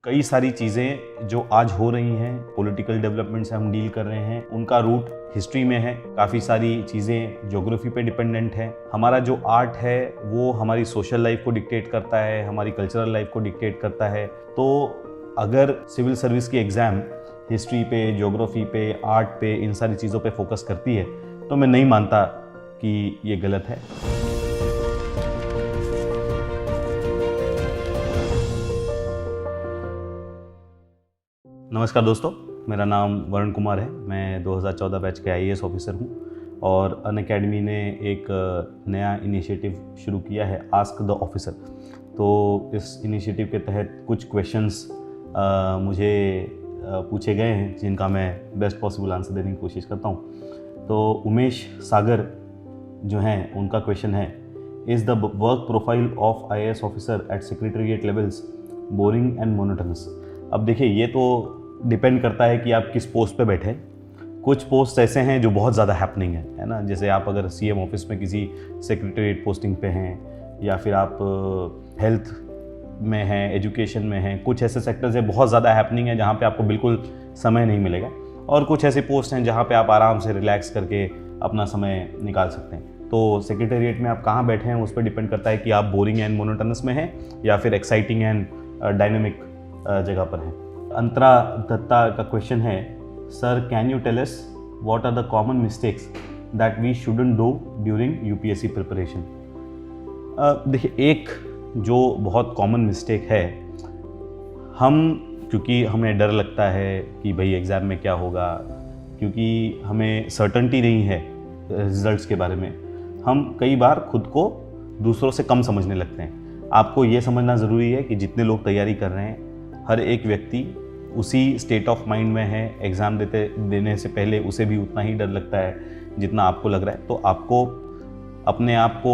कई सारी चीज़ें जो आज हो रही हैं, पॉलिटिकल डेवलपमेंट से हम डील कर रहे हैं, उनका रूट हिस्ट्री में है। काफ़ी सारी चीज़ें ज्योग्राफी पे डिपेंडेंट है। हमारा जो आर्ट है वो हमारी सोशल लाइफ को डिक्टेट करता है, हमारी कल्चरल लाइफ को डिक्टेट करता है। तो अगर सिविल सर्विस की एग्ज़ाम हिस्ट्री पे, ज्योग्राफी पे, आर्ट पे, इन सारी चीज़ों पे फोकस करती है तो मैं नहीं मानता कि ये गलत है। नमस्कार दोस्तों, मेरा नाम वरुण कुमार है। मैं 2014 बैच के IAS ऑफिसर हूँ और अनअकैडमी ने एक नया इनिशिएटिव शुरू किया है, आस्क द ऑफिसर। तो इस इनिशिएटिव के तहत कुछ क्वेश्चंस मुझे पूछे गए हैं जिनका मैं बेस्ट पॉसिबल आंसर देने की कोशिश करता हूँ। तो उमेश सागर जो हैं, उनका क्वेश्चन है, is the work profile of IAS officer eight secretariat levels boring and monotonous. अब देखिए, ये तो डिपेंड करता है कि आप किस पोस्ट पे बैठे हैं। कुछ पोस्ट ऐसे हैं जो बहुत ज़्यादा हैपनिंग है ना। जैसे आप अगर CM ऑफिस में किसी सेक्रेटरीट पोस्टिंग पे हैं, या फिर आप हेल्थ में हैं, एजुकेशन में हैं, कुछ ऐसे सेक्टर्स हैं बहुत ज़्यादा हैपनिंग है जहाँ पे आपको बिल्कुल समय नहीं मिलेगा। और कुछ ऐसे पोस्ट हैं जहाँ पे आप आराम से रिलैक्स करके अपना समय निकाल सकते हैं। तो सेक्रेटरीट में आप कहाँ बैठे हैं उस पर डिपेंड करता है कि आप बोरिंग एंड मोनोटोनस में हैं या फिर एक्साइटिंग एंड डायनेमिक जगह पर हैं। अंतरा दत्ता का क्वेश्चन है, sir can you tell us what are the common mistakes that we shouldn't do during UPSC preparation. देखिए, एक जो बहुत कॉमन मिस्टेक है, क्योंकि हमें डर लगता है कि भाई एग्ज़ाम में क्या होगा, क्योंकि हमें सर्टेनिटी नहीं है रिजल्ट्स के बारे में, हम कई बार खुद को दूसरों से कम समझने लगते हैं। आपको ये समझना ज़रूरी है कि जितने लोग तैयारी कर रहे हैं, हर एक व्यक्ति उसी स्टेट ऑफ माइंड में है। एग्ज़ाम देने से पहले उसे भी उतना ही डर लगता है जितना आपको लग रहा है। तो आपको अपने आप को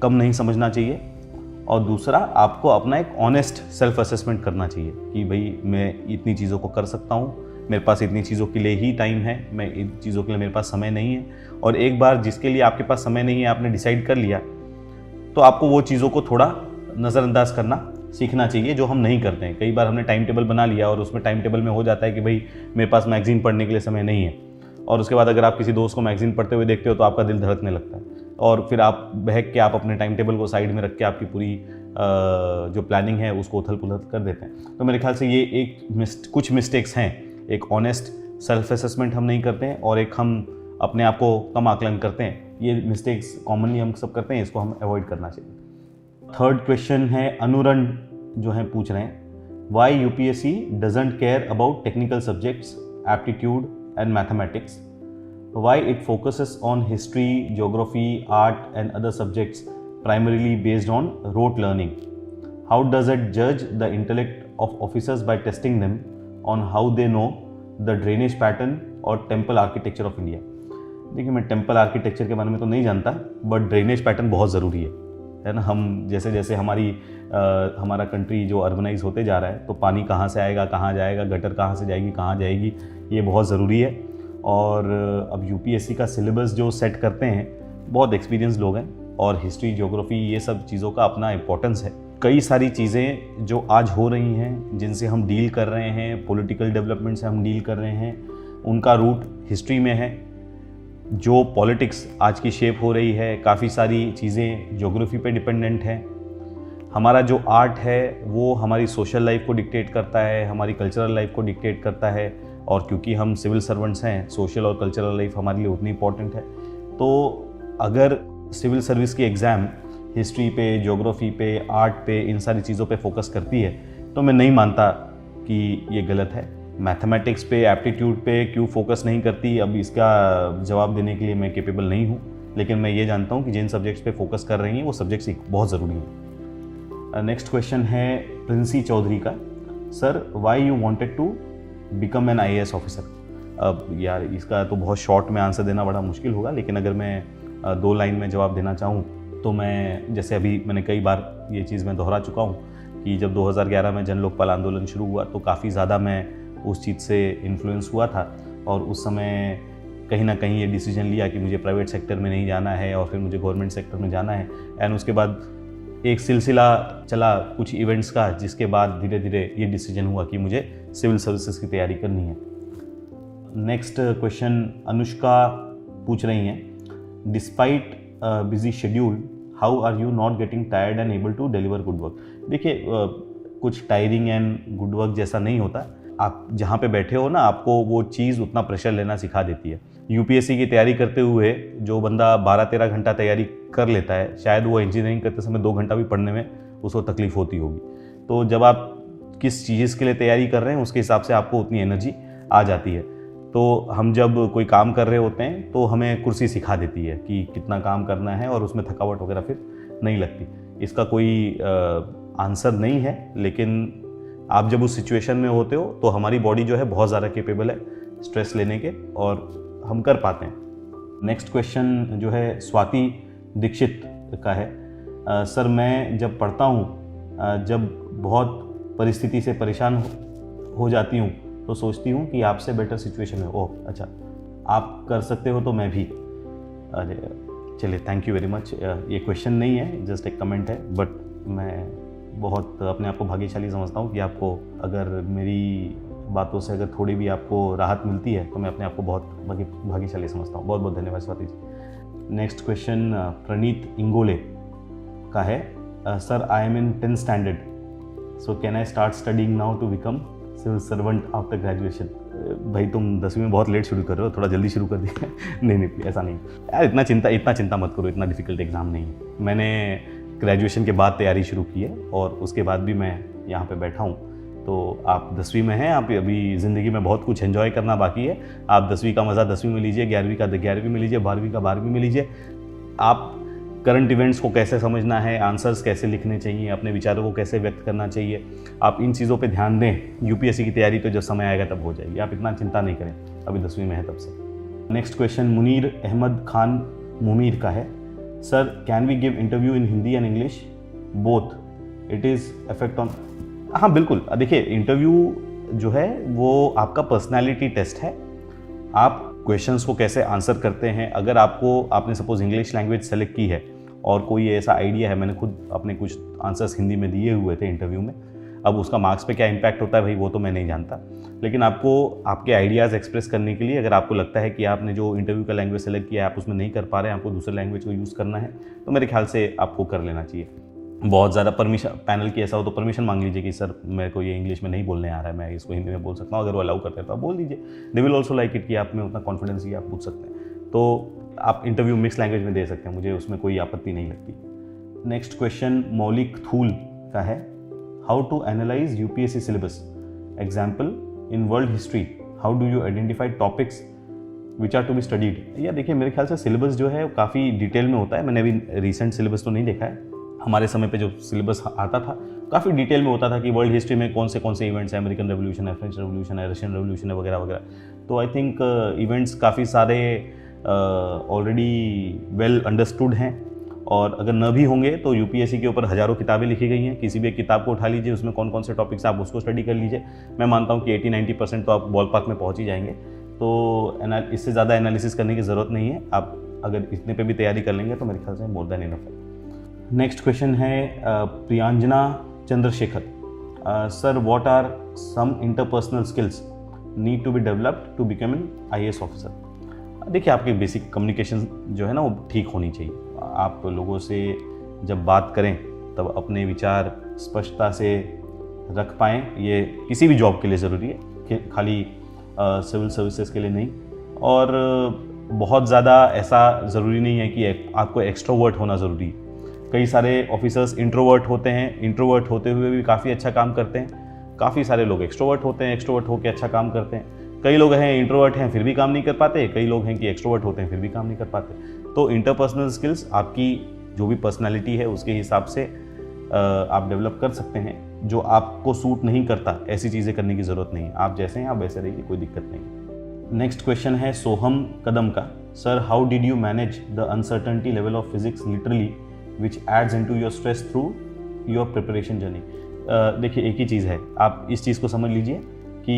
कम नहीं समझना चाहिए। और दूसरा, आपको अपना एक ऑनेस्ट सेल्फ असेसमेंट करना चाहिए कि भाई मैं इतनी चीज़ों को कर सकता हूँ, मेरे पास इतनी चीज़ों के लिए ही टाइम है, मैं इन चीज़ों के लिए मेरे पास समय नहीं है। और एक बार जिसके लिए आपके पास समय नहीं है आपने डिसाइड कर लिया, तो आपको वो चीज़ों को थोड़ा नज़रअंदाज करना सीखना चाहिए, जो हम नहीं करते हैं। कई बार हमने टाइम टेबल बना लिया और उसमें टाइम टेबल में हो जाता है कि भाई मेरे पास मैगज़ीन पढ़ने के लिए समय नहीं है, और उसके बाद अगर आप किसी दोस्त को मैगज़ीन पढ़ते हुए देखते हो तो आपका दिल धड़कने लगता है, और फिर आप बहक के आप अपने टाइम टेबल को साइड में रख के आपकी पूरी जो प्लानिंग है उसको उथल पुथल कर देते हैं। तो मेरे ख्याल से ये कुछ मिस्टेक्स हैं। एक ऑनेस्ट सेल्फ असेसमेंट हम नहीं करते हैं, और एक हम अपने आप को कम आकलन करते हैं। ये मिस्टेक्स कॉमनली हम सब करते हैं, इसको हम अवॉइड करना चाहिए। थर्ड क्वेश्चन है, अनुरण जो हैं पूछ रहे हैं, why UPSC doesn't care about technical subjects, aptitude and mathematics, why it focuses on history, geography, art and other subjects primarily based on rote learning, how does it जज the intellect of officers by testing them on how they know the drainage pattern और temple architecture of India. देखिए, मैं temple architecture के बारे में तो नहीं जानता, बट ड्रेनेज पैटर्न बहुत ज़रूरी है ना। हम जैसे जैसे हमारा कंट्री जो अर्बनाइज होते जा रहा है, तो पानी कहाँ से आएगा, कहाँ जाएगा, गटर कहाँ से जाएगी, कहाँ जाएगी, ये बहुत ज़रूरी है। और अब UPSC का सिलेबस जो सेट करते हैं बहुत एक्सपीरियंस लोग हैं, और हिस्ट्री, ज्योग्राफी, ये सब चीज़ों का अपना इम्पोर्टेंस है। कई सारी चीज़ें जो आज हो रही हैं, जिनसे हम डील कर रहे हैं, पॉलिटिकल डेवलपमेंट से हम डील कर रहे हैं, उनका रूट हिस्ट्री में है। जो पॉलिटिक्स आज की शेप हो रही है, काफ़ी सारी चीज़ें ज्योग्राफी पे डिपेंडेंट हैं। हमारा जो आर्ट है वो हमारी सोशल लाइफ को डिक्टेट करता है, हमारी कल्चरल लाइफ को डिक्टेट करता है। और क्योंकि हम सिविल सर्वेंट्स हैं, सोशल और कल्चरल लाइफ हमारे लिए उतनी इंपॉर्टेंट है। तो अगर सिविल सर्विस की एग्ज़ाम हिस्ट्री पे, ज्योग्राफी पे, आर्ट पे, इन सारी चीज़ों पे फोकस करती है तो मैं नहीं मानता कि ये गलत है। मैथमेटिक्स पे, एप्टीट्यूड पे क्यों फोकस नहीं करती, अब इसका जवाब देने के लिए मैं कैपेबल नहीं हूँ, लेकिन मैं ये जानता हूँ कि जिन सब्जेक्ट्स पे फोकस कर रही हैं वो सब्जेक्ट्स बहुत ज़रूरी हैं। नेक्स्ट क्वेश्चन है प्रिंसी चौधरी का, sir why you wanted to become an IAS officer. अब यार, इसका तो बहुत शॉर्ट में आंसर देना बड़ा मुश्किल होगा, लेकिन अगर मैं 2 लाइन में जवाब देना चाहूँ तो मैं, जैसे अभी मैंने कई बार ये चीज़ मैं दोहरा चुका हूँ कि जब 2011 में जन लोकपाल आंदोलन शुरू हुआ तो काफ़ी ज़्यादा मैं उस चीज़ से इन्फ्लुएंस हुआ था, और उस समय कहीं ना कहीं ये डिसीजन लिया कि मुझे प्राइवेट सेक्टर में नहीं जाना है और फिर मुझे गवर्नमेंट सेक्टर में जाना है। एंड उसके बाद एक सिलसिला चला कुछ इवेंट्स का, जिसके बाद धीरे धीरे ये डिसीजन हुआ कि मुझे सिविल सर्विसेज की तैयारी करनी है। नेक्स्ट क्वेश्चन अनुष्का पूछ रही हैं, despite busy schedule how are you not getting tired and able to deliver good work. देखिए कुछ टायरिंग एंड गुड वर्क जैसा नहीं होता। आप जहाँ पे बैठे हो ना, आपको वो चीज़ उतना प्रेशर लेना सिखा देती है। यूपीएससी की तैयारी करते हुए जो बंदा 12-13 घंटा तैयारी कर लेता है, शायद वो इंजीनियरिंग करते समय 2 घंटा भी पढ़ने में उसको तकलीफ होती होगी। तो जब आप किस चीज़ के लिए तैयारी कर रहे हैं उसके हिसाब से आपको उतनी एनर्जी आ जाती है। तो हम जब कोई काम कर रहे होते हैं तो हमें कुर्सी सिखा देती है कि कितना काम करना है और उसमें थकावट वगैरह फिर नहीं लगती। इसका कोई आंसर नहीं है, लेकिन आप जब उस सिचुएशन में होते हो तो हमारी बॉडी जो है बहुत ज़्यादा कैपेबल है स्ट्रेस लेने के, और हम कर पाते हैं। नेक्स्ट क्वेश्चन जो है स्वाति दीक्षित का है, सर मैं जब पढ़ता हूँ जब बहुत परिस्थिति से परेशान हो जाती हूँ तो सोचती हूँ कि आपसे बेटर सिचुएशन है। ओह अच्छा, आप कर सकते हो तो मैं भी। अरे चलिए, थैंक यू वेरी मच। ये क्वेश्चन नहीं है, जस्ट एक कमेंट है, बट मैं बहुत अपने आप को भाग्यशाली समझता हूँ कि आपको अगर मेरी बातों से अगर थोड़ी भी आपको राहत मिलती है तो मैं अपने आप को बहुत भाग्यशाली समझता हूँ। बहुत बहुत धन्यवाद स्वाति जी। नेक्स्ट क्वेश्चन प्रणीत इंगोले का है, sir I am in 10th standard, so can I start studying now to become civil servant after graduation. भाई तुम 10वीं में बहुत लेट शुरू कर रहे हो, थोड़ा जल्दी शुरू कर दिया। नहीं ऐसा नहीं यार, इतना चिंता मत करो, इतना डिफिकल्ट एग्ज़ाम नहीं है। मैंने ग्रेजुएशन के बाद तैयारी शुरू की है और उसके बाद भी मैं यहाँ पे बैठा हूँ। तो आप 10वीं में हैं, आप अभी ज़िंदगी में बहुत कुछ एंजॉय करना बाकी है। आप 10वीं का मज़ा 10वीं में लीजिए, 11वीं का 11वीं में लीजिए, 12वीं का 12वीं में लीजिए। आप करंट इवेंट्स को कैसे समझना है, आंसर्स कैसे लिखने चाहिए, अपने विचारों को कैसे व्यक्त करना चाहिए, आप इन चीज़ों पे ध्यान दें। यूपीएससी की तैयारी तो जब समय आएगा तब हो जाएगी, आप इतना चिंता नहीं करें, अभी 10वीं में है तब से। नेक्स्ट क्वेश्चन मुनीर अहमद खान मुमीर का है, sir can we give interview in Hindi and English both, it is effect on. हाँ बिल्कुल, देखिए इंटरव्यू जो है वो आपका पर्सनैलिटी टेस्ट है। आप क्वेश्चंस को कैसे आंसर करते हैं। अगर आपने सपोज इंग्लिश लैंग्वेज सेलेक्ट की है और कोई ऐसा आइडिया है, मैंने खुद अपने कुछ आंसर्स हिंदी में दिए हुए थे इंटरव्यू में, अब उसका मार्क्स पे क्या इम्पैक्ट होता है भाई वो तो मैं नहीं जानता, लेकिन आपको आपके आइडियाज़ एक्सप्रेस करने के लिए अगर आपको लगता है कि आपने जो इंटरव्यू का लैंग्वेज सेलेक्ट किया है आप उसमें नहीं कर पा रहे हैं, आपको दूसरे लैंग्वेज को यूज़ करना है, तो मेरे ख्याल से आपको कर लेना चाहिए। बहुत ज़्यादा परमिशन पैनल की ऐसा हो तो परमिशन मांग लीजिए कि सर मेरे को ये इंग्लिश में नहीं बोलने आ रहा है, मैं इसको हिंदी में बोल सकता हूँ। अगर वो अलाउ करते हैं तो आप बोल दीजिए, they will also like it कि आप में उतना कॉन्फिडेंस ही आप पूछ सकते हैं। तो आप इंटरव्यू मिक्स लैंग्वेज में दे सकते हैं, मुझे उसमें कोई आपत्ति नहीं लगती। नेक्स्ट क्वेश्चन मौलिक थूल का है, how to analyse UPSC syllabus, example in world history, how do you identify topics which are to be studied. या देखिए मेरे ख्याल से सिलेबस जो है काफ़ी डिटेल में होता है। मैंने अभी रिसेंट सिलेबस तो नहीं देखा है, हमारे समय पे जो सिलेबस आता था काफ़ी डिटेल में होता था कि वर्ल्ड हिस्ट्री में कौन से इवेंट्स हैं, अमेरिकन रेवोल्यूशन है, फ्रेंच रेवोल्यूशन है, रशियन रेवोल्यूशन है वगैरह वगैरह। तो आई थिंक इवेंट्स काफ़ी सारे ऑलरेडी वेल अंडरस्टूड हैं, और अगर न भी होंगे तो यूपीएससी के ऊपर हज़ारों किताबें लिखी गई हैं। किसी भी एक किताब को उठा लीजिए, उसमें कौन कौन से टॉपिक्स आप उसको स्टडी कर लीजिए। मैं मानता हूँ कि 80-90% तो आप बॉल पार्क में पहुँच ही जाएंगे। तो इससे ज़्यादा एनालिसिस करने की ज़रूरत नहीं है। आप अगर इतने पे भी तैयारी कर लेंगे तो मेरे ख्याल से मोर देन इनफ है। नेक्स्ट क्वेश्चन है Priyanjana Chandrashekhar, sir what are some interpersonal skills need to be developed to become an IAS officer. देखिए आपकी बेसिक कम्युनिकेशन जो है ना वो ठीक होनी चाहिए। आप लोगों से जब बात करें तब अपने विचार स्पष्टता से रख पाएँ। ये किसी भी जॉब के लिए ज़रूरी है, कि खाली सिविल सर्विसेज के लिए नहीं। और बहुत ज़्यादा ऐसा ज़रूरी नहीं है कि आपको एक्सट्रोवर्ट होना ज़रूरी है। कई सारे ऑफिसर्स इंट्रोवर्ट होते हैं, इंट्रोवर्ट होते हुए भी काफ़ी अच्छा काम करते हैं। काफ़ी सारे लोग एक्सट्रोवर्ट होते हैं, एक्सट्रोवर्ट होकर अच्छा काम करते हैं। कई लोग हैं इंट्रोवर्ट हैं फिर भी काम नहीं कर पाते, कई लोग हैं कि एक्सट्रोवर्ट होते हैं फिर भी काम नहीं कर पाते। तो इंटरपर्सनल स्किल्स आपकी जो भी पर्सनैलिटी है उसके हिसाब से आप डेवलप कर सकते हैं। जो आपको सूट नहीं करता ऐसी चीज़ें करने की ज़रूरत नहीं है, आप जैसे हैं आप वैसे रहिए, कोई दिक्कत नहीं। नेक्स्ट क्वेश्चन है सोहम कदम का, sir how did you manage the uncertainty level of physics literally which adds into your stress through your preparation journey। देखिए एक ही चीज़ है, आप इस चीज़ को समझ लीजिए कि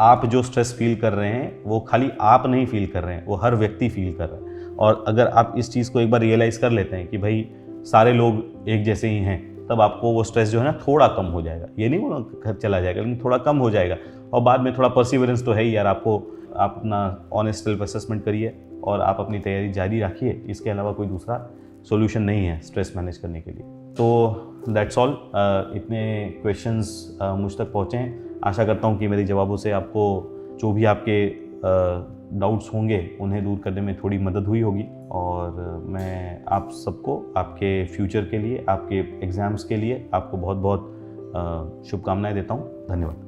आप जो स्ट्रेस फील कर रहे हैं वो खाली आप नहीं फील कर रहे हैं, वो हर व्यक्ति फील कर रहा है। और अगर आप इस चीज़ को एक बार रियलाइज़ कर लेते हैं कि भाई सारे लोग एक जैसे ही हैं, तब आपको वो स्ट्रेस जो है ना थोड़ा कम हो जाएगा। ये नहीं बोला घर चला जाएगा, लेकिन थोड़ा कम हो जाएगा। और बाद में थोड़ा परसिवरेंस तो है ही यार, आपको आप अपना ऑनेस्ट सेल्फ असेसमेंट करिए और आप अपनी तैयारी जारी रखिए। इसके अलावा कोई दूसरा सॉल्यूशन नहीं है स्ट्रेस मैनेज करने के लिए। तो दैट्स ऑल। इतने क्वेश्चंस मुझ तक पहुँचे हैं। आशा करता हूँ कि मेरे जवाबों से आपको जो भी आपके डाउट्स होंगे उन्हें दूर करने में थोड़ी मदद हुई होगी। और मैं आप सबको आपके फ्यूचर के लिए, आपके एग्ज़ाम्स के लिए आपको बहुत बहुत शुभकामनाएं देता हूँ। धन्यवाद।